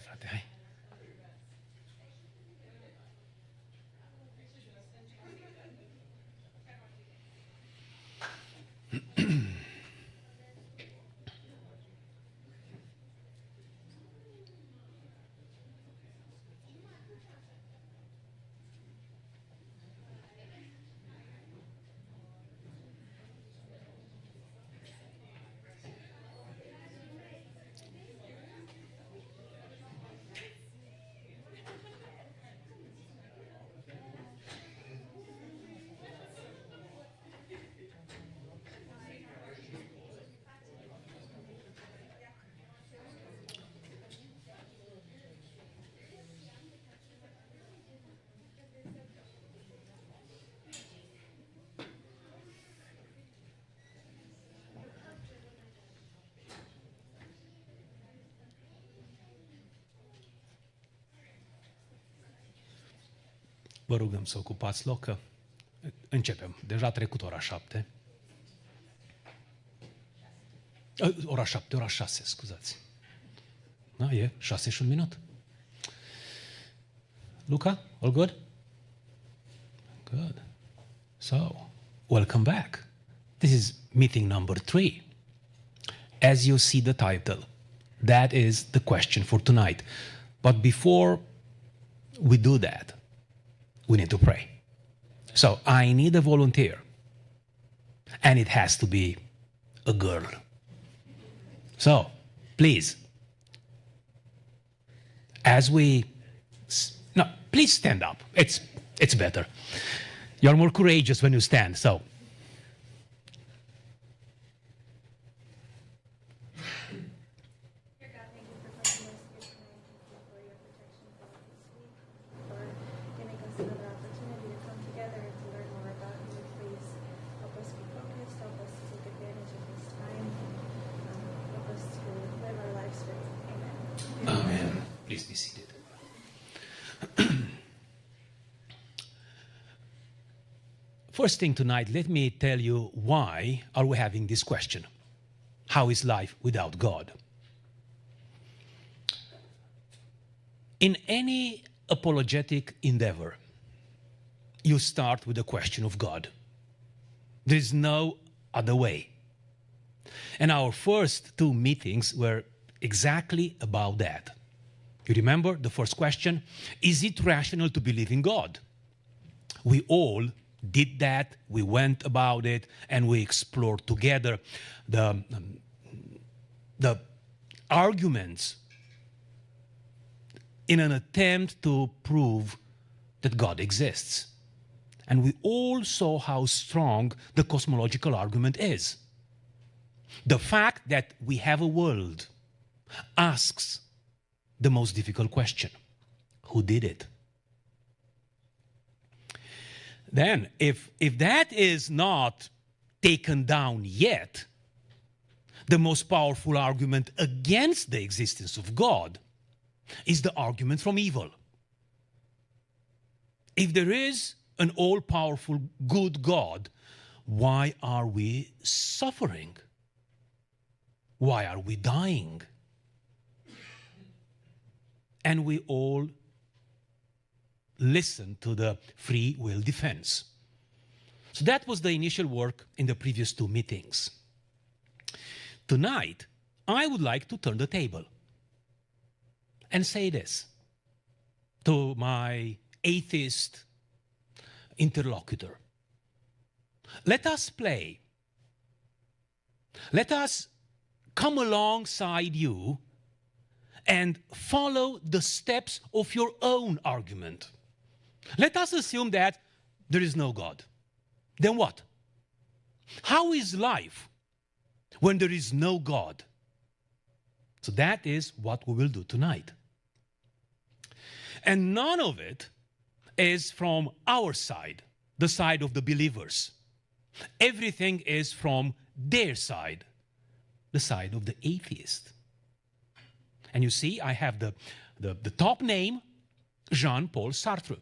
frate, hai. Vă rugăm să ocupați loc, că începem. Deja a trecut ora 7. Ora 7, ora 6, scuzați. Da, e 6 și un minut. Luca, all good? Good. So, welcome back. This is meeting number 3. As you see the title, that is the question for tonight. But before we do that, we need to pray. So I need a volunteer. And it has to be a girl. So, please, please stand up. It's better. You're more courageous when you stand, so. Please be seated. First thing tonight, let me tell you why are we having this question. How is life without God? In any apologetic endeavor, you start with the question of God. There is no other way. And our first 2 meetings were exactly about that. You remember the first question? Is it rational to believe in God? We all did that, we went about it, and we explored together the arguments in an attempt to prove that God exists. And we all saw how strong the cosmological argument is. The fact that we have a world asks the most difficult question: who did it? Then, if that is not taken down yet, the most powerful argument against the existence of God is the argument from evil. If there is an all-powerful good God, why are we suffering? Why are we dying? And we all listen to the free will defense. So that was the initial work in the previous 2 meetings. Tonight, I would like to turn the table and say this to my atheist interlocutor. Let us play. Let us come alongside you and follow the steps of your own argument. Let us assume that there is no God. Then what? How is life when there is no God? So that is what we will do tonight. And none of it is from our side, the side of the believers. Everything is from their side, the side of the atheist. And you see, I have the top name, Jean-Paul Sartre.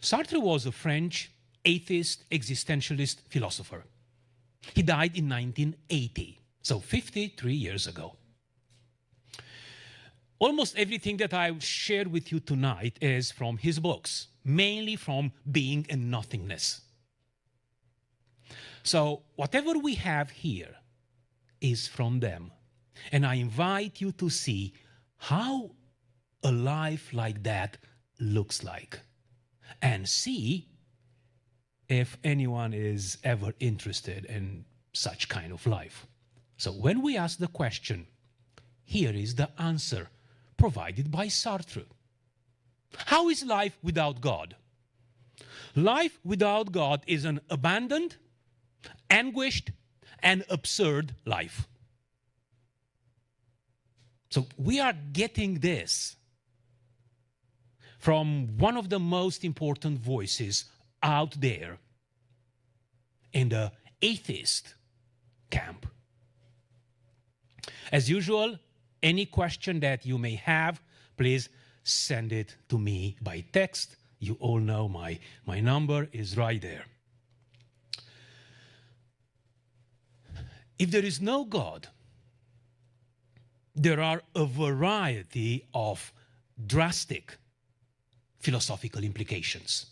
Sartre was a French atheist existentialist philosopher. He died in 1980, so 53 years ago. Almost everything that I share with you tonight is from his books, mainly from Being and Nothingness. So whatever we have here is from them. And I invite you to see how a life like that looks like, and see if anyone is ever interested in such kind of life. So when we ask the question, here is the answer provided by Sartre. How is life without God? Life without God is an abandoned, anguished, and absurd life. So we are getting this from one of the most important voices out there in the atheist camp. As usual, any question that you may have, please send it to me by text. You all know my number is right there. If there is no God, there are a variety of drastic philosophical implications.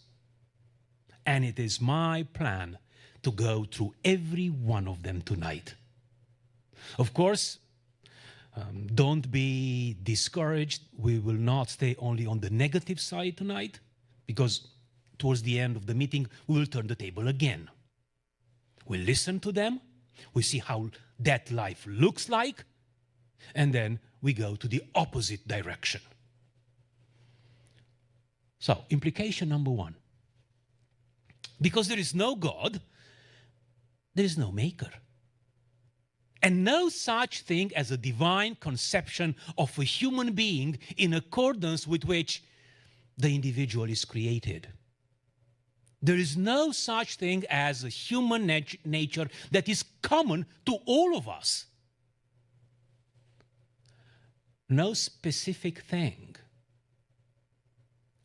And it is my plan to go through every one of them tonight. Of course, don't be discouraged. We will not stay only on the negative side tonight, because towards the end of the meeting, we will turn the table again. We'll listen to them. We see how that life looks like. And then we go to the opposite direction. So, implication number one. Because there is no God, there is no maker. And no such thing as a divine conception of a human being in accordance with which the individual is created. There is no such thing as a human nature that is common to all of us. No specific thing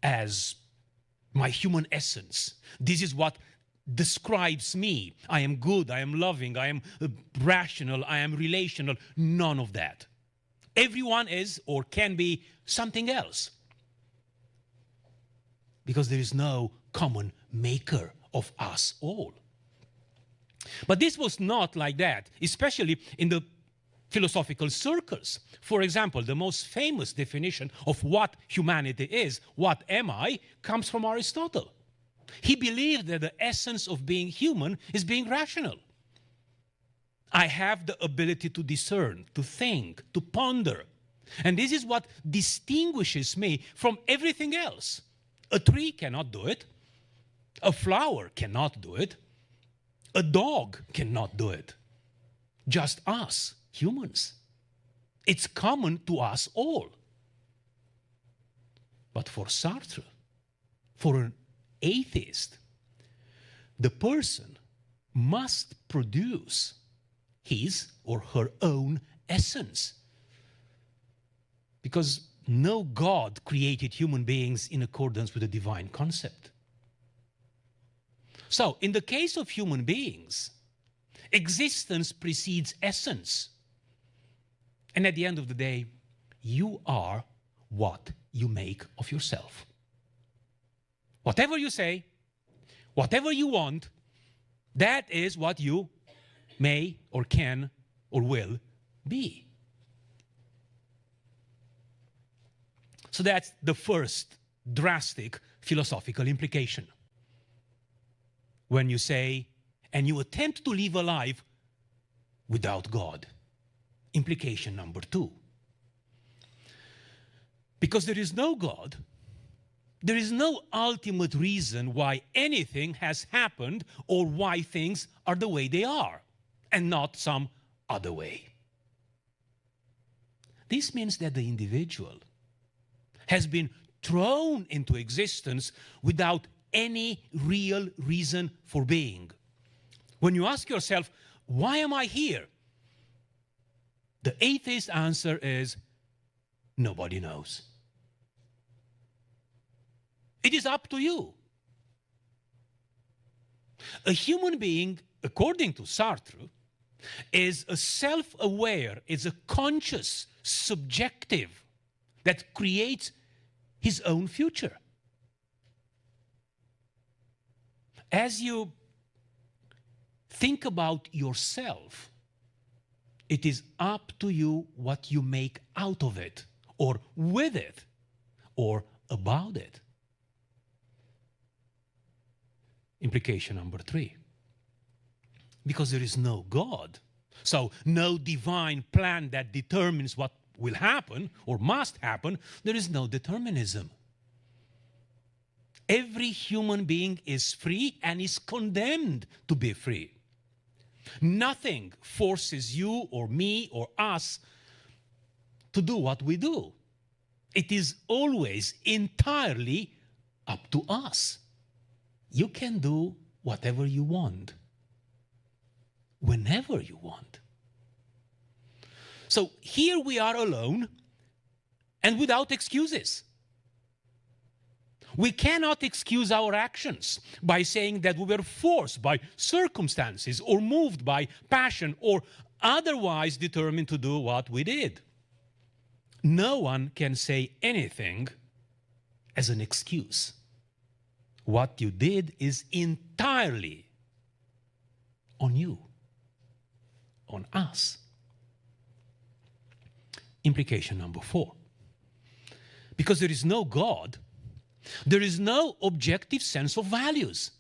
as my human essence. This is what describes me. I am good, I am loving, I am rational, I am relational. None of that. Everyone is or can be something else. Because there is no common maker of us all. But this was not like that, especially in the philosophical circles. For example, the most famous definition of what humanity is, what am I, comes from Aristotle. He believed that the essence of being human is being rational. I have the ability to discern, to think, to ponder. And this is what distinguishes me from everything else. A tree cannot do it. A flower cannot do it. A dog cannot do it. Just us, humans. It's common to us all. But for Sartre, for an atheist, the person must produce his or her own essence. Because no God created human beings in accordance with the divine concept. So, in the case of human beings, existence precedes essence. And at the end of the day, you are what you make of yourself. Whatever you say, whatever you want, that is what you may or can or will be. So that's the first drastic philosophical implication. When you say, and you attempt to live a life without God. Implication number two. Because there is no God, there is no ultimate reason why anything has happened or why things are the way they are, and not some other way. This means that the individual has been thrown into existence without any real reason for being. When you ask yourself, why am I here? The atheist answer is, nobody knows. It is up to you. A human being, according to Sartre, is a self-aware, is a conscious, subjective that creates his own future. As you think about yourself, it is up to you what you make out of it, or with it, or about it. Implication number 3. Because there is no God, so no divine plan that determines what will happen or must happen, there is no determinism. Every human being is free and is condemned to be free. Nothing forces you or me or us to do what we do. It is always entirely up to us. You can do whatever you want, whenever you want. So here we are alone and without excuses. We cannot excuse our actions by saying that we were forced by circumstances or moved by passion or otherwise determined to do what we did. No one can say anything as an excuse. What you did is entirely on you, on us. Implication number 4. Because there is no God, there is no objective sense of values.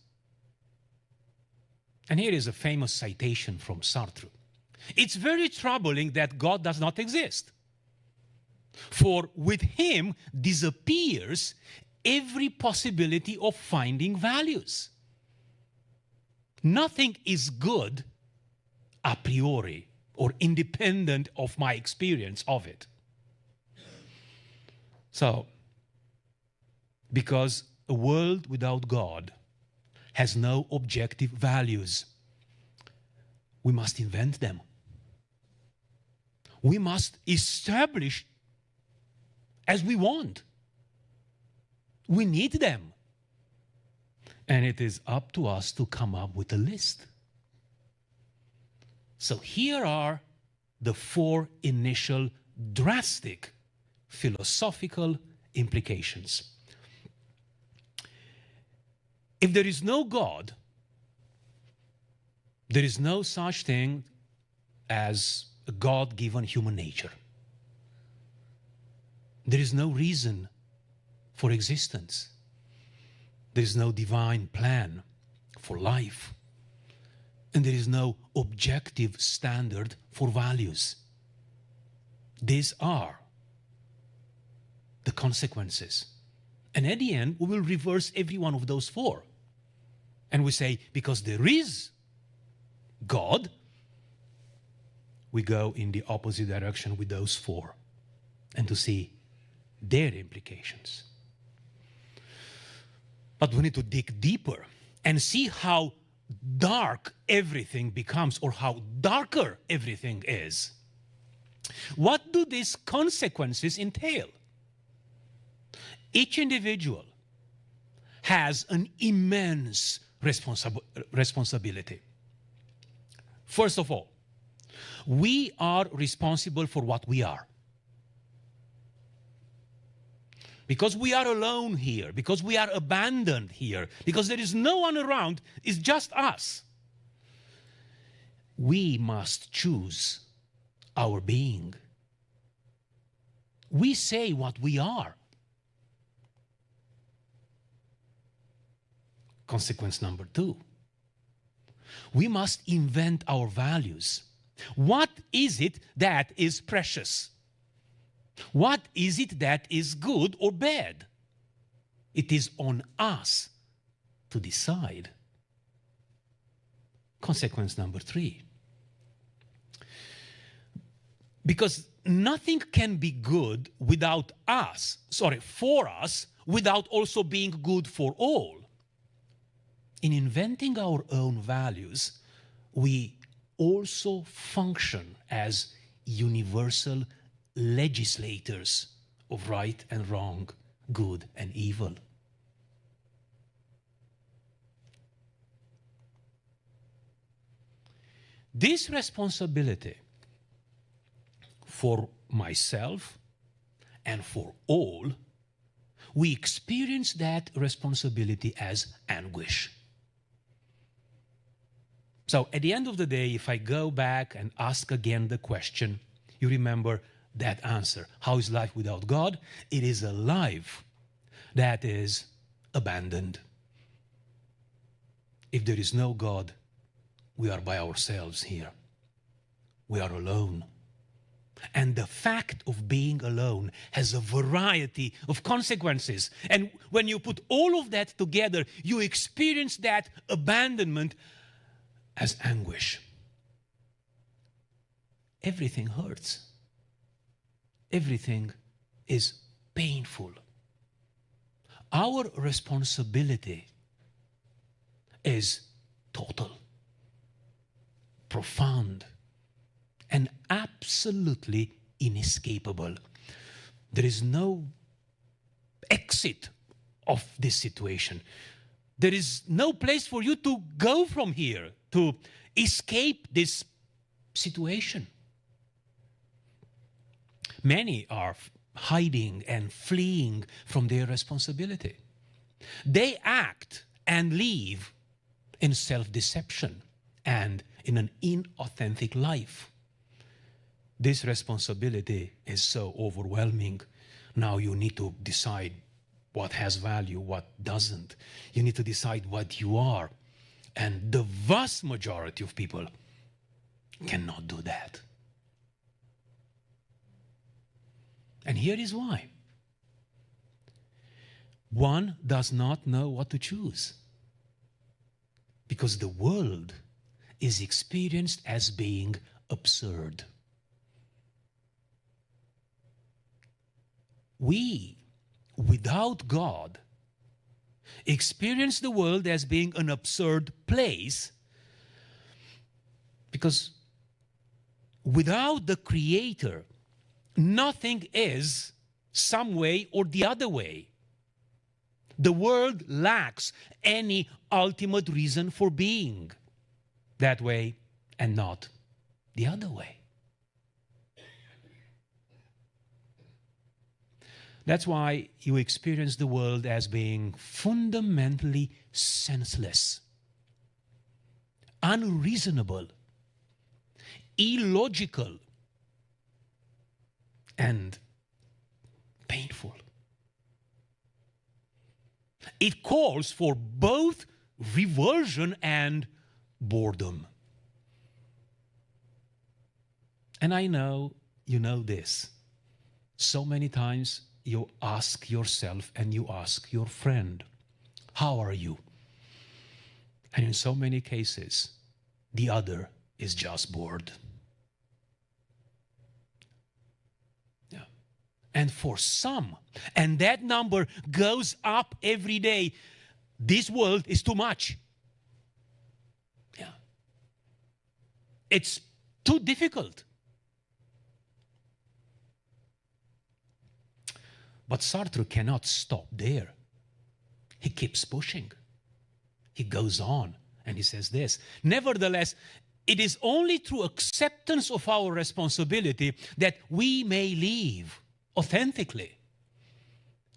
And here is a famous citation from Sartre. It's very troubling that God does not exist. For with him disappears every possibility of finding values. Nothing is good a priori or independent of my experience of it. So, because a world without God has no objective values, we must invent them. We must establish as we want. We need them. And it is up to us to come up with a list. So here are the 4 initial drastic philosophical implications. If there is no God, there is no such thing as a God-given human nature. There is no reason for existence. There is no divine plan for life. And there is no objective standard for values. These are the consequences. And at the end, we will reverse every one of those 4. And we say, because there is God, we go in the opposite direction with those 4. And to see their implications. But we need to dig deeper and see how dark everything becomes, or how darker everything is. What do these consequences entail? Each individual has an immense responsibility. First of all, we are responsible for what we are. Because we are alone here, because we are abandoned here, because there is no one around, it's just us. We must choose our being. We say what we are. Consequence number 2. We must invent our values. What is it that is precious? What is it that is good or bad? It is on us to decide. Consequence number 3. Because nothing can be good without us, for us, without also being good for all. In inventing our own values, we also function as universal legislators of right and wrong, good and evil. This responsibility for myself and for all, we experience that responsibility as anguish. So at the end of the day, if I go back and ask again the question, you remember that answer. How is life without God? It is a life that is abandoned. If there is no God, we are by ourselves here. We are alone. And the fact of being alone has a variety of consequences. And when you put all of that together, you experience that abandonment as anguish. Everything hurts. Everything is painful. Our responsibility is total, profound, and absolutely inescapable. There is no exit of this situation. There is no place for you to go from here, to escape this situation. Many are hiding and fleeing from their responsibility. They act and live in self-deception and in an inauthentic life. This responsibility is so overwhelming. Now you need to decide what has value, what doesn't. You need to decide what you are. And the vast majority of people cannot do that. And here is why. One does not know what to choose. Because the world is experienced as being absurd. We, without God, experience the world as being an absurd place because without the Creator, nothing is some way or the other way. The world lacks any ultimate reason for being that way and not the other way. That's why you experience the world as being fundamentally senseless, unreasonable, illogical, and painful. It calls for both revulsion and boredom. And I know you know this. So many times you ask yourself and you ask your friend, how are you? And in so many cases, the other is just bored. Yeah. And for some, and that number goes up every day, this world is too much. Yeah. It's too difficult. But Sartre cannot stop there. He keeps pushing. He goes on and he says this, nevertheless, it is only through acceptance of our responsibility that we may live authentically.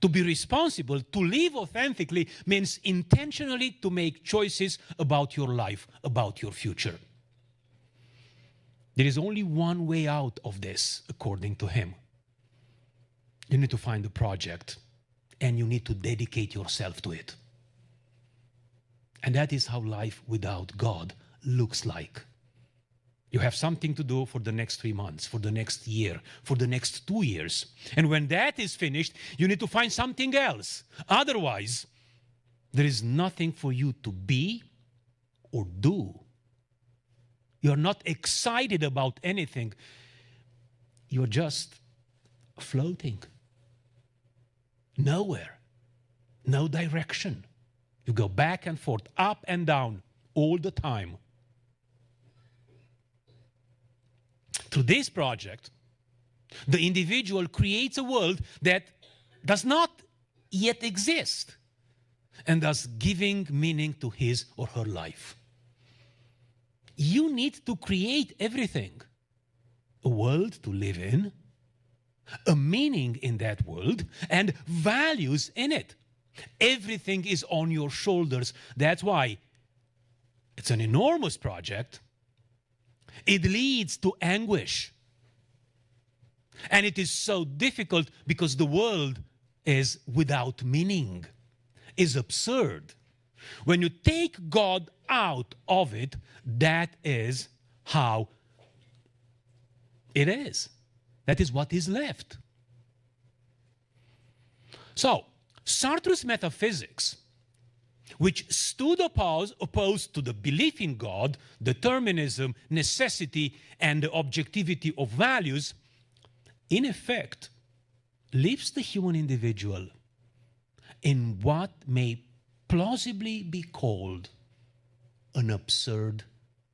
To be responsible, to live authentically, means intentionally to make choices about your life, about your future. There is only one way out of this, according to him. You need to find a project, and you need to dedicate yourself to it. And that is how life without God looks like. You have something to do for the next 3 months, for the next year, for the next 2 years. And when that is finished, you need to find something else. Otherwise, there is nothing for you to be or do. You're not excited about anything. You're just floating. Nowhere. No direction. You go back and forth, up and down, all the time. Through this project, the individual creates a world that does not yet exist, and thus giving meaning to his or her life. You need to create everything. A world to live in, a meaning in that world and values in it. Everything is on your shoulders. That's why it's an enormous project. It leads to anguish. And it is so difficult because the world is without meaning, is absurd. When you take God out of it, that is how it is. That is what is left. So, Sartre's metaphysics, which stood opposed to the belief in God, determinism, necessity, and the objectivity of values, in effect, leaves the human individual in what may plausibly be called an absurd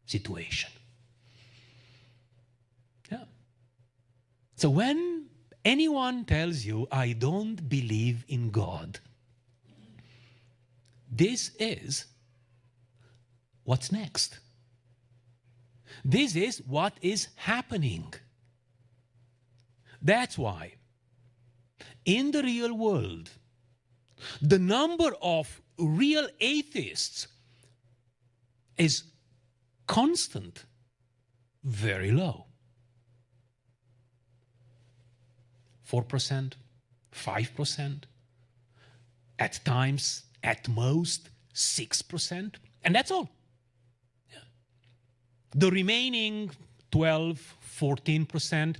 situation. Yeah. So when anyone tells you, I don't believe in God, this is what's next. This is what is happening. That's why in the real world, the number of real atheists is constant, very low. 4%, 5%, at times, at most, 6%, and that's all. Yeah. The remaining 12, 14%,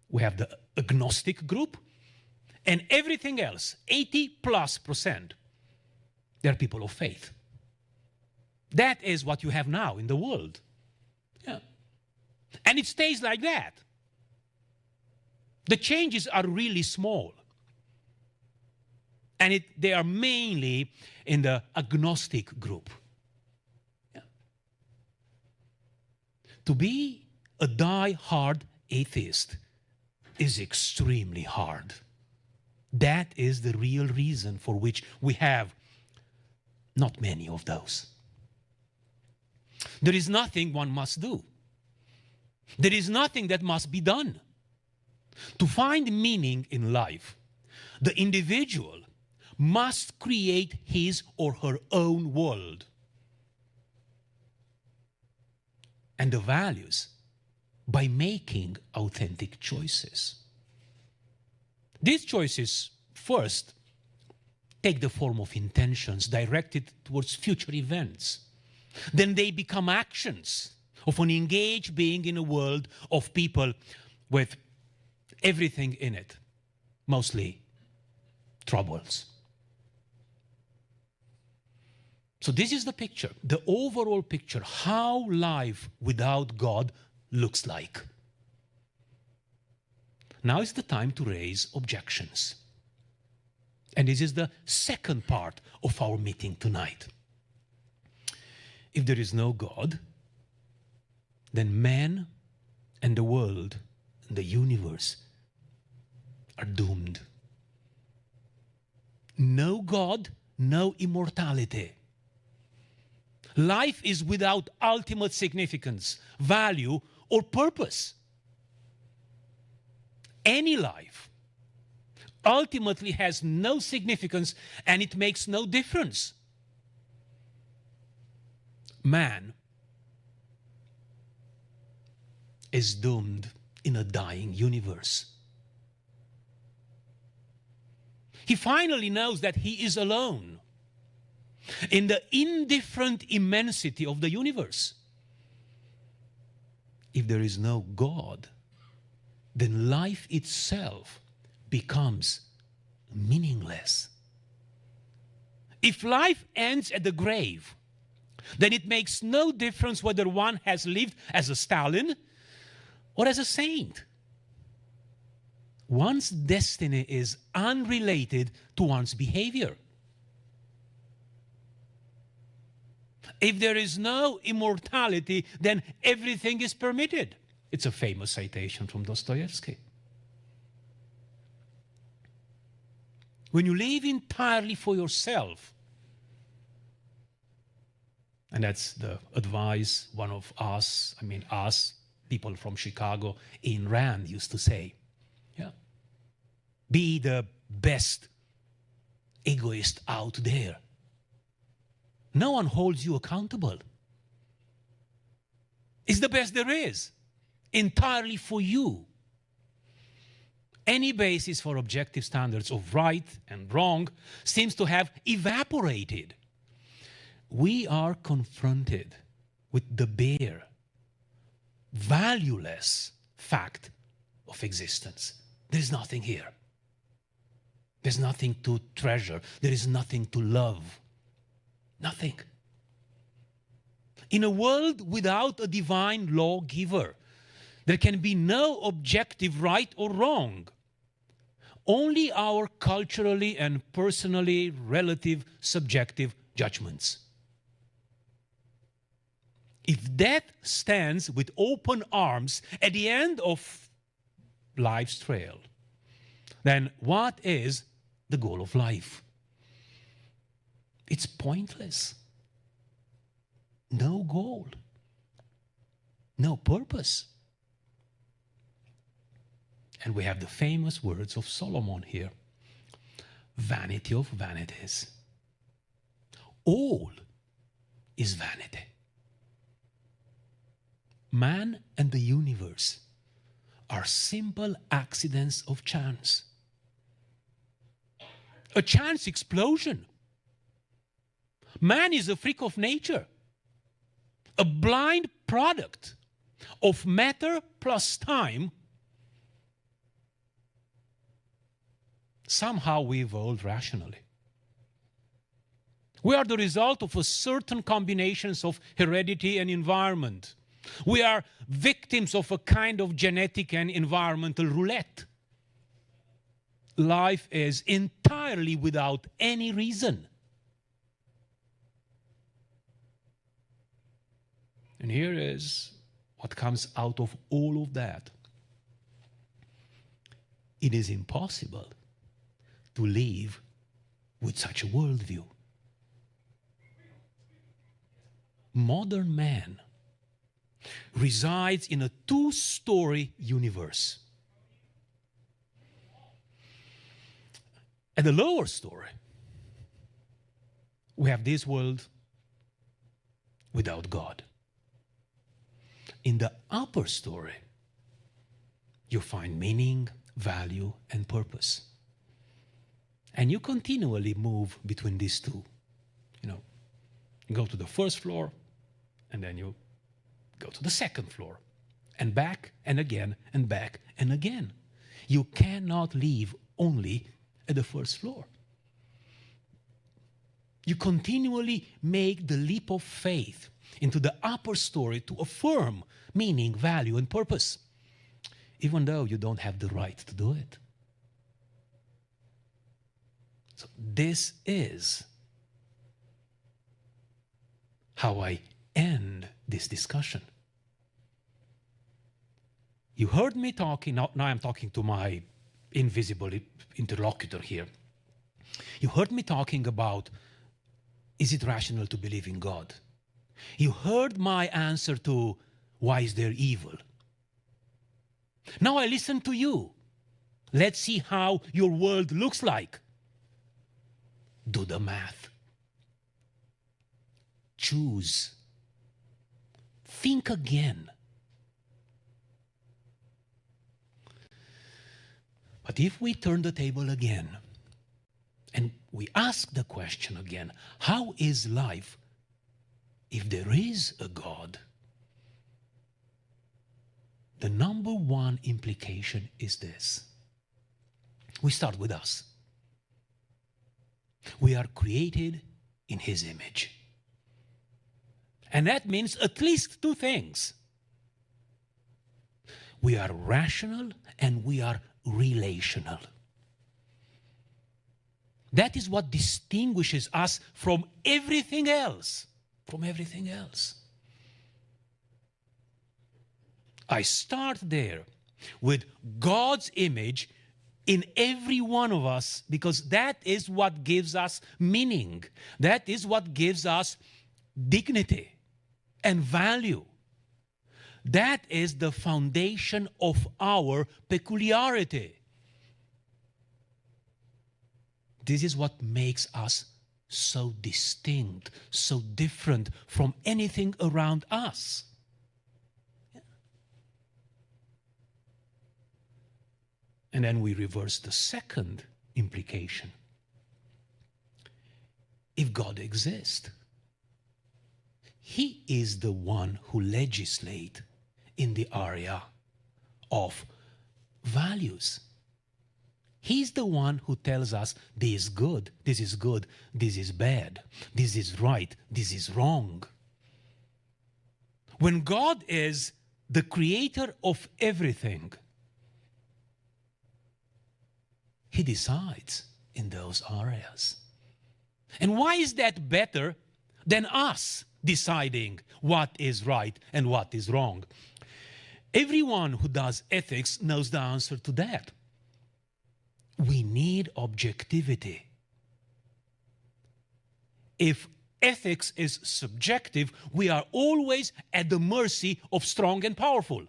we have the agnostic group, and everything else, 80+%, they're people of faith. That is what you have now in the world. Yeah. And it stays like that. The changes are really small. And they are mainly in the agnostic group. Yeah. To be a die-hard atheist is extremely hard. That is the real reason for which we have not many of those. There is nothing one must do. There is nothing that must be done. To find meaning in life, the individual must create his or her own world. And the values by making authentic choices. These choices, first, take the form of intentions directed towards future events. Then they become actions of an engaged being in a world of people with everything in it, mostly troubles. So this is the picture, the overall picture, how life without God looks like. Now is the time to raise objections. And this is the second part of our meeting tonight. If there is no God, then man and the world and the universe are doomed. No God, no immortality. Life is without ultimate significance, value, or purpose. Any life ultimately has no significance and it makes no difference. Man is doomed in a dying universe. He finally knows that he is alone in the indifferent immensity of the universe. If there is no God, then life itself becomes meaningless. If life ends at the grave, then it makes no difference whether one has lived as a Stalin or as a saint. One's destiny is unrelated to one's behavior. If there is no immortality, then everything is permitted. It's a famous citation from Dostoevsky. When you live entirely for yourself, and that's the advice one of us, people from Chicago, Ayn Rand used to say, Be the best egoist out there. No one holds you accountable. It's the best there is, entirely for you. Any basis for objective standards of right and wrong seems to have evaporated. We are confronted with the bare, valueless fact of existence. There is nothing here. There's nothing to treasure. There is nothing to love. Nothing. In a world without a divine lawgiver, there can be no objective right or wrong. Only our culturally and personally relative subjective judgments. If death stands with open arms at the end of life's trail, then what is the goal of life? It's pointless. No goal. No purpose. And we have the famous words of Solomon here. Vanity of vanities. All is vanity. Man and the universe are simple accidents of chance. A chance explosion. Man is a freak of nature, a blind product of matter plus time. Somehow we evolved rationally. We are the result of a certain combinations of heredity and environment. We are victims of a kind of genetic and environmental roulette. Life is entirely without any reason. And here is what comes out of all of that. It is impossible to live with such a worldview. Modern man resides in a two-story universe. At the lower story, we have this world without God. In the upper story, you find meaning, value, and purpose. And you continually move between these two. You know, you go to the first floor, and then you go to the second floor, and back and again, and back and again. You cannot live only at the first floor. You continually make the leap of faith into the upper story to affirm meaning, value, and purpose, even though you don't have the right to do it. So this is how I end this discussion. You heard me talking, now I'm talking to my invisible interlocutor here. You heard me talking about, is it rational to believe in God? You heard my answer to, why is there evil? Now I listen to you. Let's see how your world looks like. Do the math. Choose. Think again. But if we turn the table again, and we ask the question again, how is life if there is a God? The number one implication is this. We start with us. We are created in His image. And that means at least two things. We are rational and we are relational. That is what distinguishes us from everything else. From everything else. I start there with God's image in every one of us, because that is what gives us meaning. That is what gives us dignity and value. That is the foundation of our peculiarity. This is what makes us so distinct, so different from anything around us. And then we reverse the second implication. If God exists, He is the one who legislates in the area of values. He's the one who tells us this is good, this is bad, this is right, this is wrong. When God is the creator of everything, He decides in those areas. And why is that better than us deciding what is right and what is wrong? Everyone who does ethics knows the answer to that. We need objectivity. If ethics is subjective, we are always at the mercy of strong and powerful.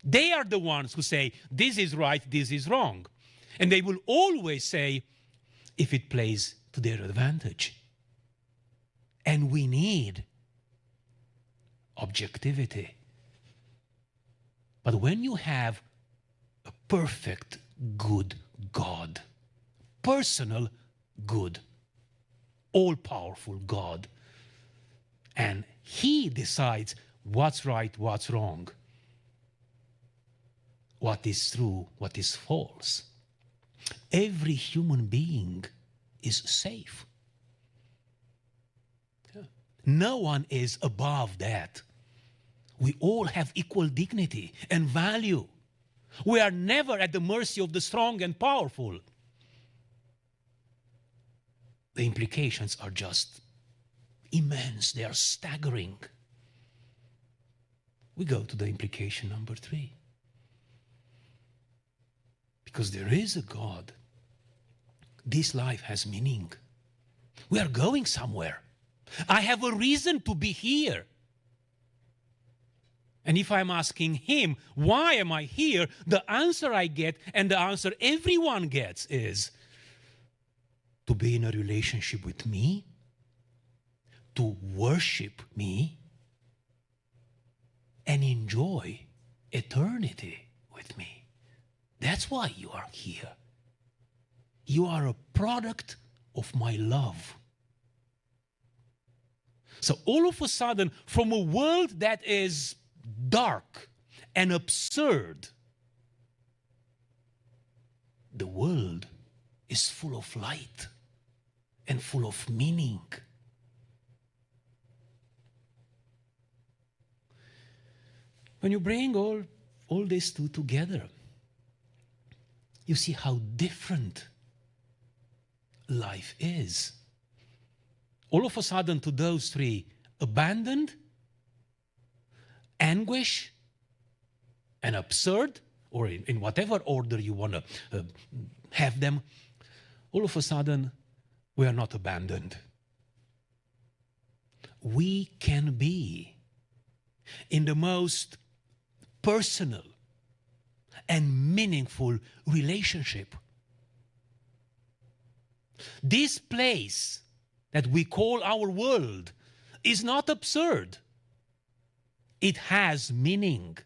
They are the ones who say, this is right, this is wrong. And they will always say, if it plays to their advantage. And we need objectivity. But when you have a perfect, good God, personal, good, all-powerful God, and He decides what's right, what's wrong, what is true, what is false, every human being is safe. No one is above that. We all have equal dignity and value. We are never at the mercy of the strong and powerful. The implications are just immense. They are staggering. We go to the implication number 3. Because there is a God, this life has meaning. We are going somewhere. I have a reason to be here. And if I'm asking Him, why am I here? The answer I get, and the answer everyone gets, is to be in a relationship with me, to worship me, and enjoy eternity with me. That's why you are here. You are a product of my love. So all of a sudden, from a world that is dark and absurd, the world is full of light and full of meaning. When you bring all these two together, you see how different life is. All of a sudden, to those three, abandoned, anguish, and absurd, or in whatever order you want to have them, all of a sudden, we are not abandoned. We can be in the most personal and meaningful relationship. This place that we call our world is not absurd. It has meaning.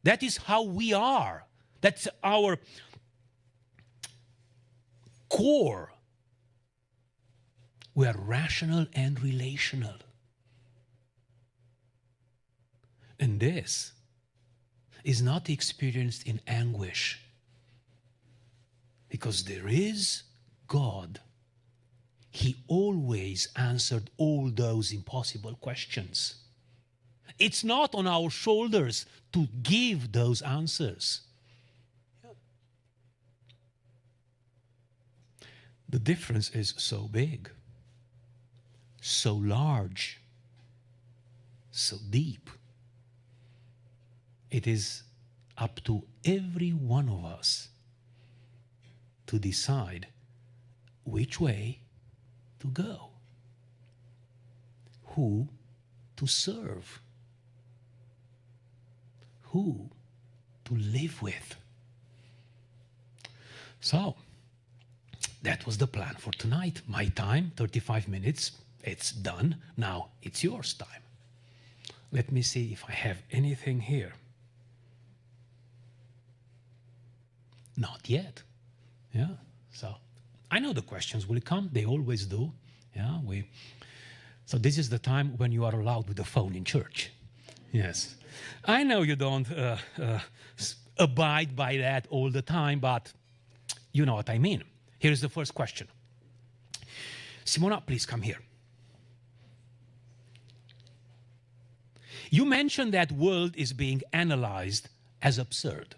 That is how we are. That's our core. We are rational and relational. And this is not experienced in anguish, because there is God. He always answered all those impossible questions. It's not on our shoulders to give those answers. The difference is so big, so large, so deep. It is up to every one of us to decide which way to go, who to serve, who to live with. So, that was the plan for tonight. My time, 35 minutes, it's done. Now it's yours time. Let me see if I have anything here. Not yet. Yeah, so I know the questions will come. They always do. Yeah, so this is the time when you are allowed with the phone in church. Yes. I know you don't abide by that all the time, but you know what I mean. Here's the first question. Simona, please come here. You mentioned that world is being analyzed as absurd.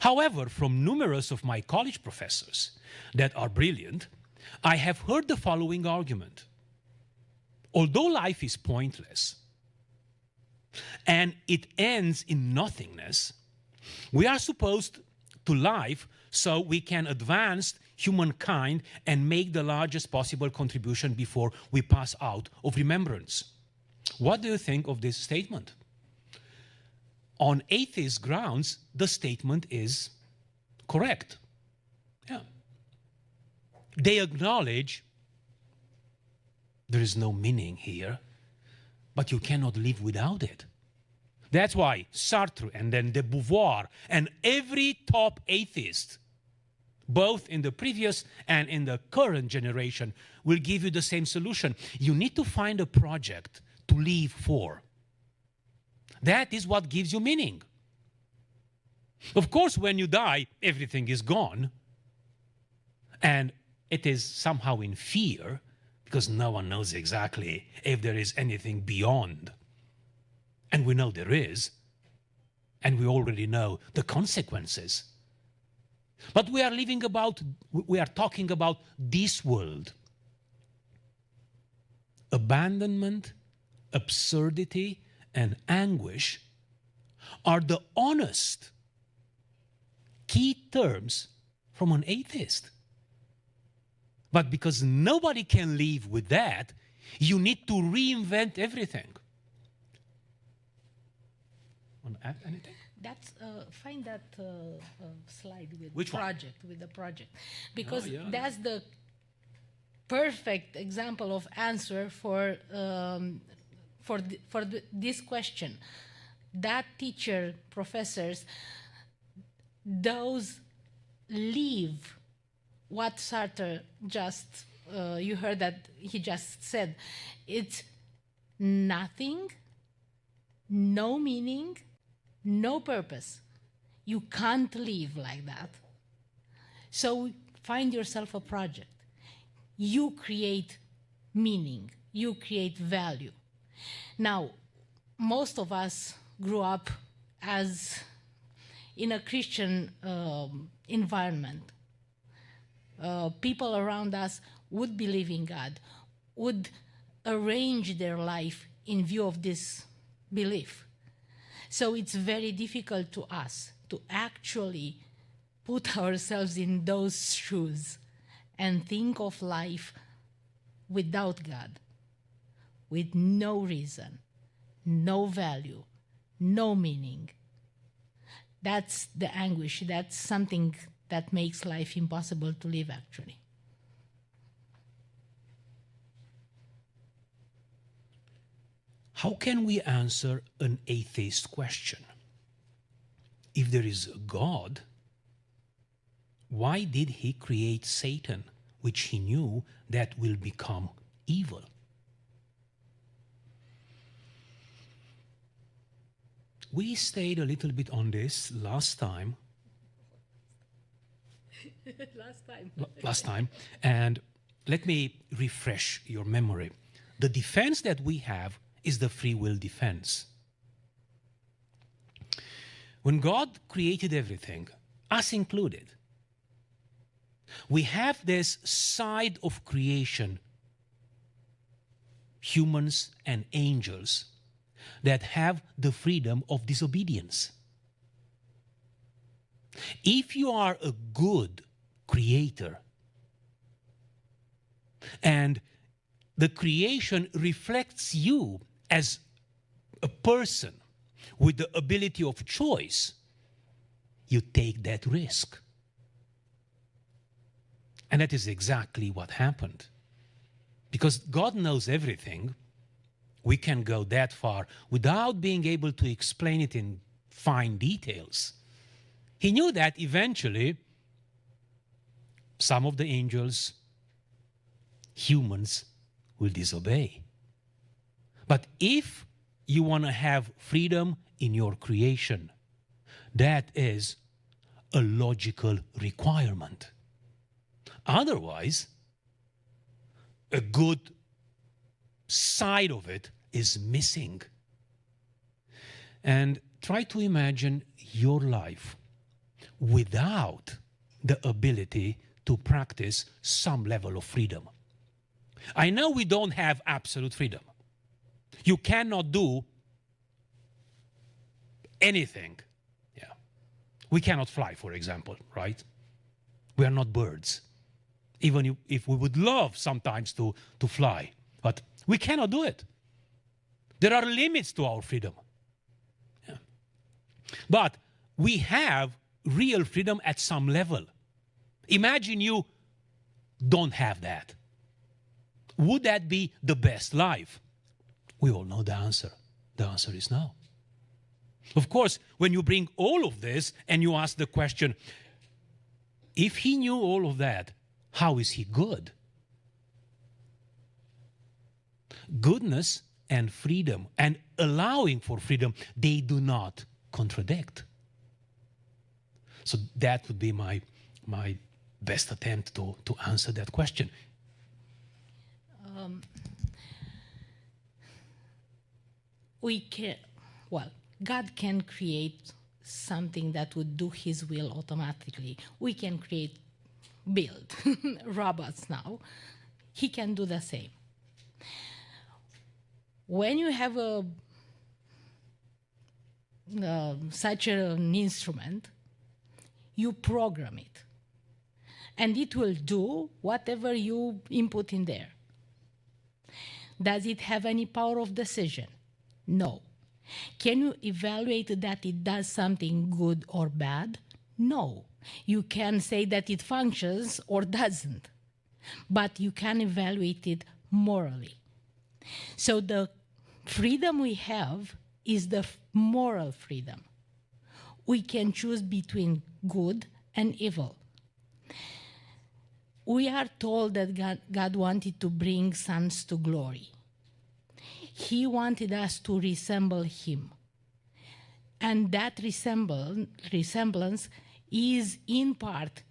However, from numerous of my college professors that are brilliant, I have heard the following argument. Although life is pointless and it ends in nothingness, we are supposed to live so we can advance humankind and make the largest possible contribution before we pass out of remembrance. What do you think of this statement? On atheist grounds, the statement is correct. Yeah. They acknowledge there is no meaning here, but you cannot live without it. That's why Sartre and then de Beauvoir and every top atheist, both in the previous and in the current generation, will give you the same solution. You need to find a project to live for. That is what gives you meaning. Of course, when you die, everything is gone. And it is somehow in fear, because no one knows exactly if there is anything beyond. And we know there is. And we already know the consequences. But we are talking about this world. Abandonment, absurdity, and anguish are the honest key terms from an atheist. But because nobody can live with that, you need to reinvent everything. Want to add anything? That's find that slide with Which project one? with the project, because yeah. that's the perfect example of answer for this question. That teacher, professors, those live what Sartre just, you heard that he just said. It's nothing, no meaning, no purpose. You can't live like that. So find yourself a project. You create meaning. You create value. Now, most of us grew up as in a Christian environment. People around us would believe in God, would arrange their life in view of this belief. So it's very difficult to us to actually put ourselves in those shoes and think of life without God, with no reason, no value, no meaning. That's the anguish. That's something that makes life impossible to live, actually. How can we answer an atheist question? If there is a God, why did he create Satan, which he knew that will become evil? We stayed a little bit on this last time. Last time. And let me refresh your memory. The defense that we have is the free will defense. When God created everything, us included, we have this side of creation, humans and angels, that have the freedom of disobedience. If you are a good creator and the creation reflects you as a person with the ability of choice, you take that risk. And that is exactly what happened. Because God knows everything, we can go that far without being able to explain it in fine details. He knew that eventually some of the angels, humans, will disobey. But if you want to have freedom in your creation, that is a logical requirement. Otherwise, a good side of it is missing. And try to imagine your life without the ability to practice some level of freedom. I know we don't have absolute freedom. You cannot do anything. Yeah. We cannot fly, for example, right? We are not birds. Even if we would love sometimes to fly, but we cannot do it. There are limits to our freedom. Yeah. But we have real freedom at some level. Imagine you don't have that. Would that be the best life? We all know the answer. The answer is no. Of course, when you bring all of this and you ask the question, if he knew all of that, how is he good? Goodness and freedom and allowing for freedom, they do not contradict. So that would be my best attempt to answer that question. God can create something that would do his will automatically. We can build robots now. He can do the same. When you have such an instrument, you program it. And it will do whatever you input in there. Does it have any power of decision? No. Can you evaluate that it does something good or bad? No. You can say that it functions or doesn't. But you can evaluate it morally. So the freedom we have is the moral freedom. We can choose between good and evil. We are told that God wanted to bring sons to glory. He wanted us to resemble him. And that resemblance is in part,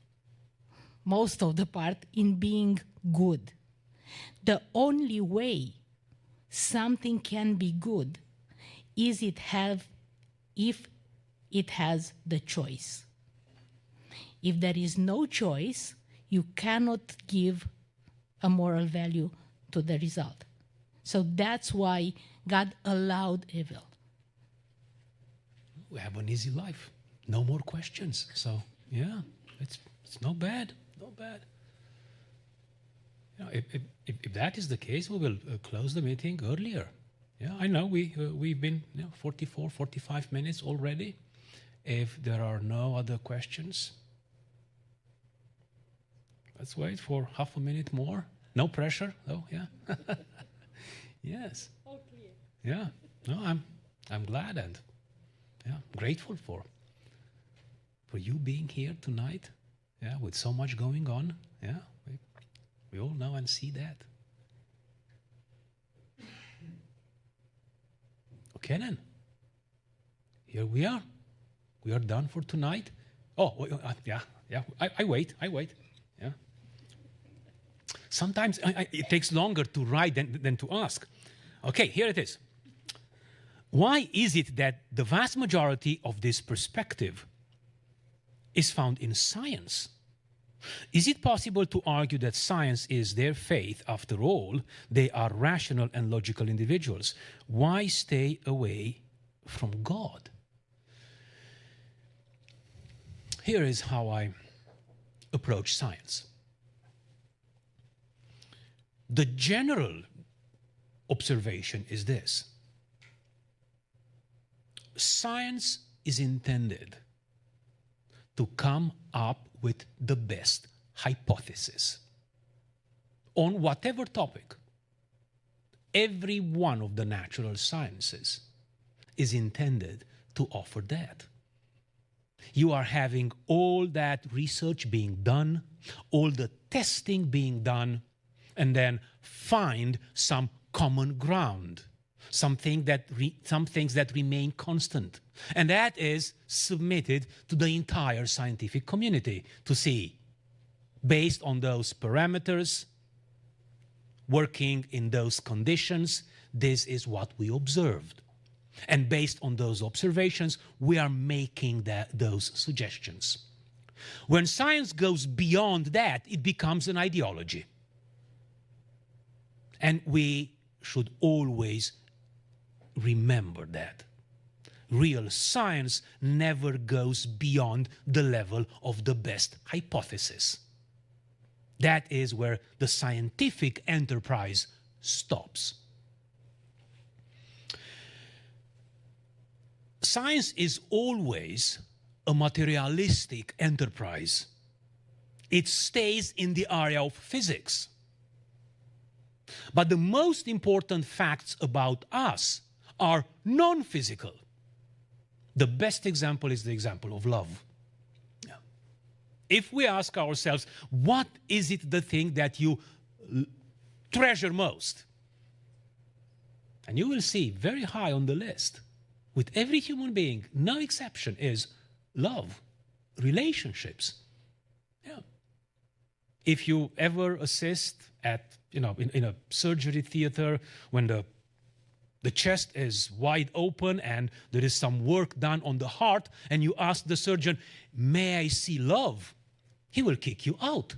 most of the part, in being good. The only way something can be good is if it has the choice. If there is no choice, you cannot give a moral value to the result. So that's why God allowed evil. We have an easy life. No more questions. So, yeah, it's not bad. Not bad. You know, if that is the case, we will close the meeting earlier. Yeah, I know we've been 44, 45 minutes already. If there are no other questions, let's wait for half a minute more. No pressure, though. Yeah. Yes. All clear. Yeah. No, I'm glad and grateful for you being here tonight. Yeah, with so much going on. Yeah, we all know and see that. Okay then. Here we are. We are done for tonight. Oh, yeah. I wait. Yeah. Sometimes it takes longer to write than to ask. Okay, here it is. Why is it that the vast majority of this perspective is found in science? Is it possible to argue that science is their faith? After all, they are rational and logical individuals. Why stay away from God? Here is how I approach science. The general observation is this. Science is intended to come up with the best hypothesis on whatever topic. Every one of the natural sciences is intended to offer that. You are having all that research being done, all the testing being done, and then find some common ground, some things that remain constant. And that is submitted to the entire scientific community to see, based on those parameters, working in those conditions, this is what we observed. And based on those observations, we are making those suggestions. When science goes beyond that, it becomes an ideology. And we should always remember that. Real science never goes beyond the level of the best hypothesis. That is where the scientific enterprise stops. Science is always a materialistic enterprise. It stays in the area of physics. But the most important facts about us are non-physical. The best example is the example of love. If we ask ourselves, what is it the thing that you treasure most? And you will see very high on the list, with every human being, no exception, is love, relationships. Yeah. If you ever assist at, in a surgery theater when the chest is wide open and there is some work done on the heart, and you ask the surgeon, may I see love? He will kick you out.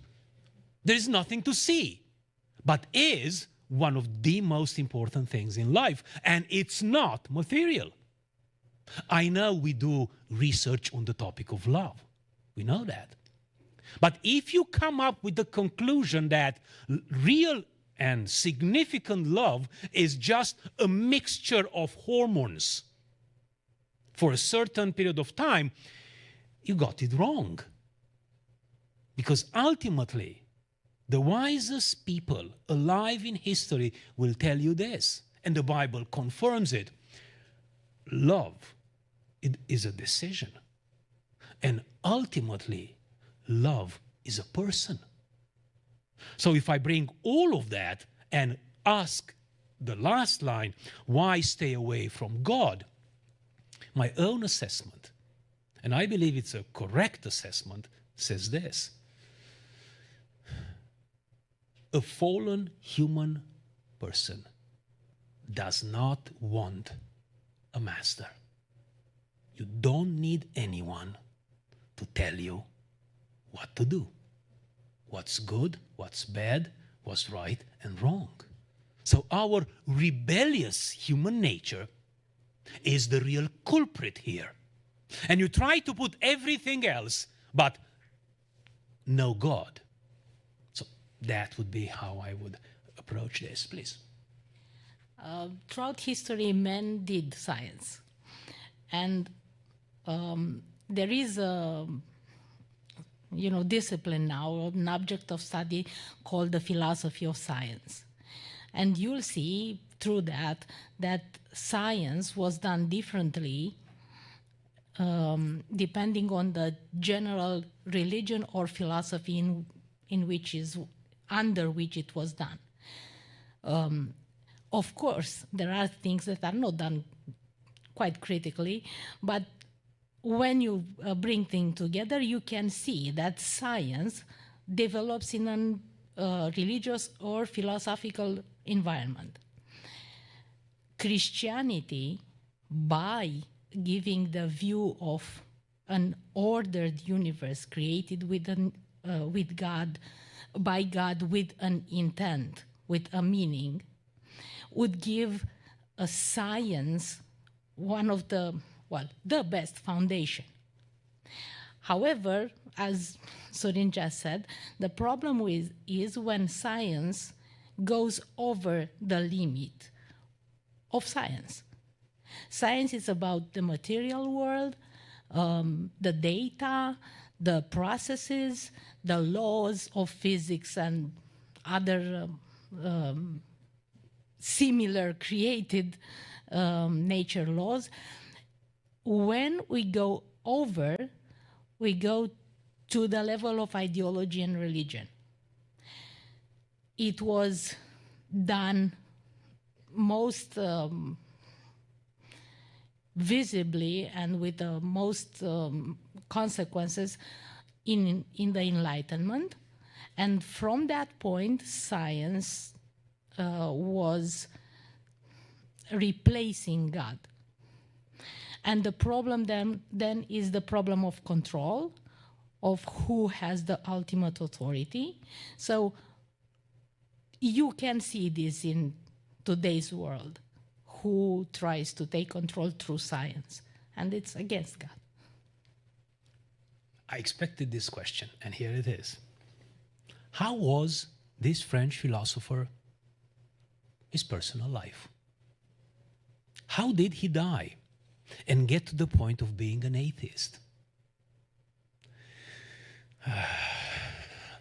There is nothing to see, but is one of the most important things in life, and it's not material. I know we do research on the topic of love. We know that. But if you come up with the conclusion that real and significant love is just a mixture of hormones for a certain period of time, you got it wrong. Because ultimately, the wisest people alive in history will tell you this, and the Bible confirms it. Love, it is a decision. And ultimately, love is a person. So if I bring all of that and ask the last line, why stay away from God? My own assessment, and I believe it's a correct assessment, says this. A fallen human person does not want a master. You don't need anyone to tell you what to do. What's good, what's bad, what's right and wrong. So our rebellious human nature is the real culprit here. And you try to put everything else, but no God. So that would be how I would approach this, please. Throughout history, men did science. And there is a discipline now, an object of study called the philosophy of science. And you'll see through that science was done differently depending on the general religion or philosophy under which it was done. Of course, there are things that are not done quite critically, but when you bring things together, you can see that science develops in a religious or philosophical environment. Christianity, by giving the view of an ordered universe created with God, by God with an intent, with a meaning, would give a science one of the best foundation. However, as Sorin just said, the problem is when science goes over the limit of science. Science is about the material world, the data, the processes, the laws of physics and other similar created nature laws. When we go over, we go to the level of ideology and religion. It was done most visibly and with the most consequences in the Enlightenment. And from that point, science was replacing God. And the problem then is the problem of control, of who has the ultimate authority. So you can see this in today's world, who tries to take control through science, and it's against God. I expected this question, and here it is. How was this French philosopher, his personal life? How did he die and get to the point of being an atheist?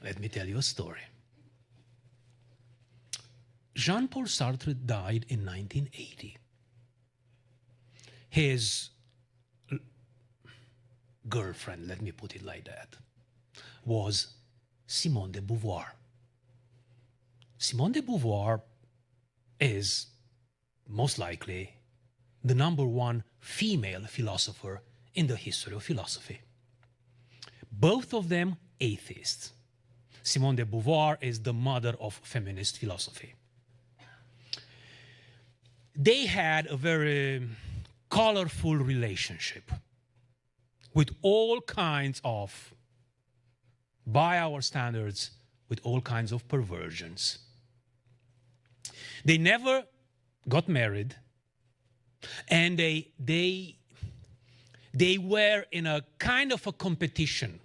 Let me tell you a story. Jean-Paul Sartre died in 1980. His girlfriend, let me put it like that, was Simone de Beauvoir. Simone de Beauvoir is most likely the #1 female philosopher in the history of philosophy. Both of them atheists. Simone de Beauvoir is the mother of feminist philosophy. They had a very colorful relationship with all kinds of, by our standards, with all kinds of perversions. They never got married, and they were in a kind of a competition.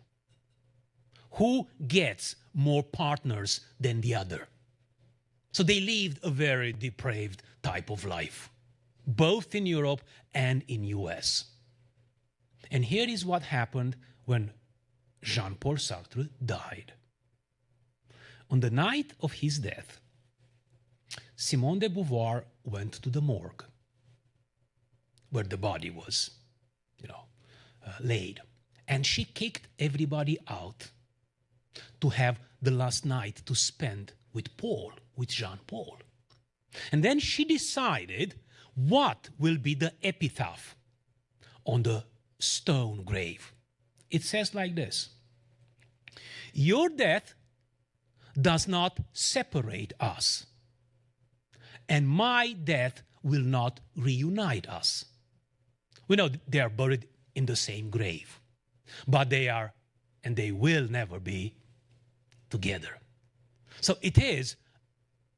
Who gets more partners than the other? So they lived a very depraved type of life, both in Europe and in US. And here is what happened when Jean-Paul Sartre died. On the night of his death, Simone de Beauvoir went to the morgue where the body was, laid. And she kicked everybody out to have the last night to spend with Paul, with Jean-Paul. And then she decided what will be the epitaph on the stone grave. It says like this: your death does not separate us, and my death will not reunite us. We know they are buried in the same grave, but they are, and they will never be, together. So it is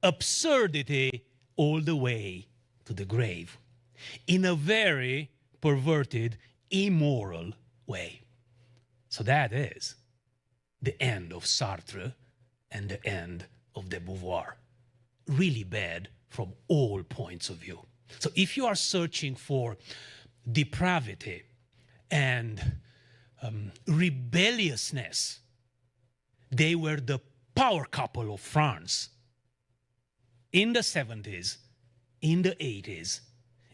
absurdity all the way to the grave, in a very perverted, immoral way. So that is the end of Sartre and the end of de Beauvoir. Really bad from all points of view. So if you are searching for depravity and rebelliousness, they were the power couple of France in the 70s, in the 80s,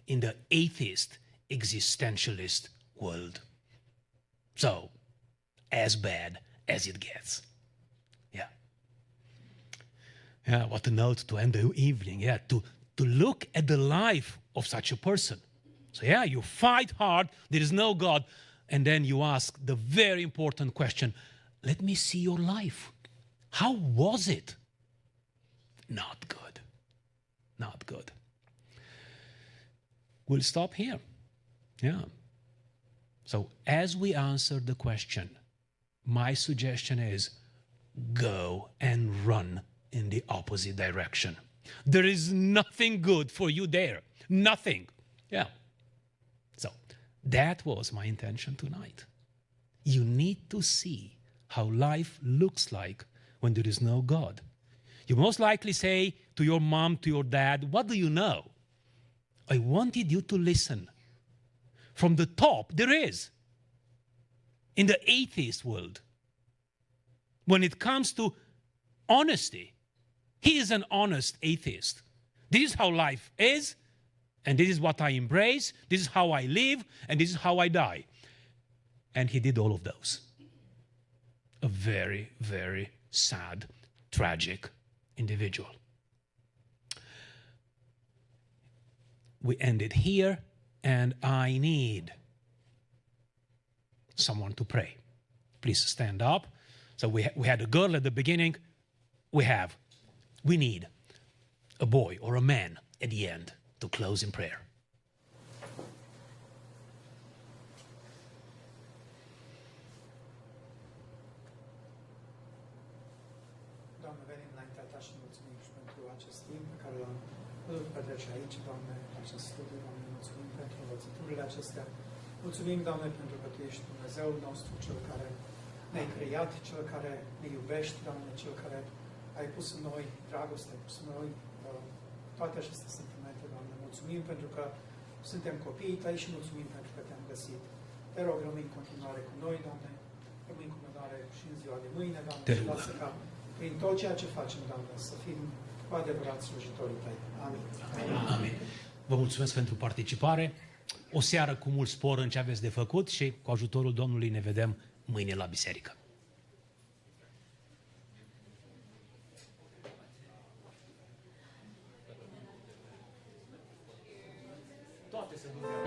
in the atheist, existentialist world. So, as bad as it gets. Yeah. Yeah, what a note to end the evening. Yeah, to look at the life of such a person. So yeah, you fight hard, there is no God, and then you ask the very important question, let me see your life. How was it? Not good. Not good. We'll stop here. Yeah. So as we answer the question, my suggestion is go and run in the opposite direction. There is nothing good for you there. Nothing. Yeah. So that was my intention tonight. You need to see how life looks like when there is no God. You most likely say to your mom, to your dad, what do you know? I wanted you to listen. From the top, there is. in the atheist world, when it comes to honesty, he is an honest atheist. This is how life is, and this is what I embrace, this is how I live, and this is how I die. And he did all of those. A very, very sad, tragic individual. We ended here, and I need someone to pray. Please stand up. So we had a girl at the beginning. We need a boy or a man at the end to close in prayer. Doamne, venim înaintea Ta și mulțumim și pentru acest timp pe care l-am putut petrece aici, Doamne, acest studiu, Doamne, mulțumim pentru învățăturile acestea. Mulțumim, Doamne, pentru că Tu ești Dumnezeul nostru, Cel care ne-ai creat, Cel care ne iubești, Doamne, Cel care ai pus în noi dragoste, ai pus în noi toate aceste sentimente, Doamne. Mulțumim pentru că suntem copiii Tăi și mulțumim pentru că Te-am găsit. Te rog, rămâi în continuare cu noi, Doamne, rămâi în continuare și în ziua de mâine, Doamne, și lasă ca prin tot ceea ce facem, Doamne, să fim cu adevărat slujitorii Tăi. Amin. Amin. Vă mulțumesc pentru participare. O seară cu mult spor în ce aveți de făcut și cu ajutorul Domnului ne vedem mâine la biserică. Toate se duc.